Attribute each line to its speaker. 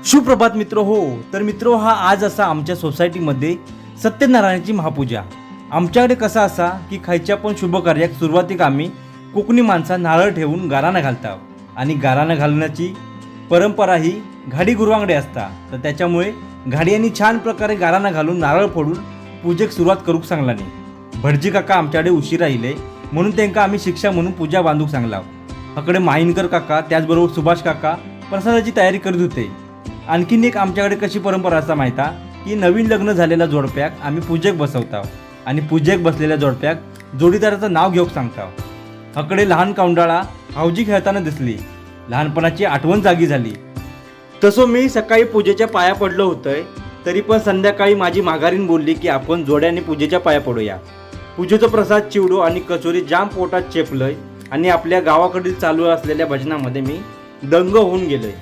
Speaker 1: सुप्रभात मित्र हो. तर मित्र हा आज असा आमच्या सोसायटीमध्ये सत्यनारायणाची महापूजा. आमच्याकडे कसा असा की खायच्या पण शुभ कार्याक सुरुवातीक आम्ही कोकणी माणसा नारळ ठेवून गाराणं घालतात आणि गाराणं घालण्याची परंपरा ही घाडी गुरुवांकडे असता. तर त्याच्यामुळे घाडियांनी छान प्रकारे गाराणं घालून नारळ फोडून पूजेक सुरुवात करूक सांगला नाही. भटजी काका आमच्याकडे उशीर राहिले म्हणून त्यांना आम्ही शिक्षा म्हणून पूजा बांधूक सांगला. हकडे माहिनकर काका त्याचबरोबर सुभाष काका प्रसादाची तयारी करत होते. आणखीन एक आमच्याकडे कशी परंपरा असा माहिती की नवीन लग्न झालेल्या जोडप्याक आम्ही पूजेक बसवतो आणि पूजेक बसलेल्या जोडप्याक जोडीदाराचं नाव घेऊक सांगतो. हकडे लहान कौंडाळा हावजी खेळताना दिसली. लहानपणाची आठवण जागी झाली. तसं मी सकाळी पूजेच्या पाया पडलो होतंय तरी पण संध्याकाळी माझी माघारीन बोलली की आपण जोड्याने पूजेच्या पाया पडूया. पूजेचा प्रसाद चिवडो आणि कचोरी जाम पोटात चेपलंय आणि आपल्या गावाकडील चालू असलेल्या भजनामध्ये मी दंग होऊन गेलोय.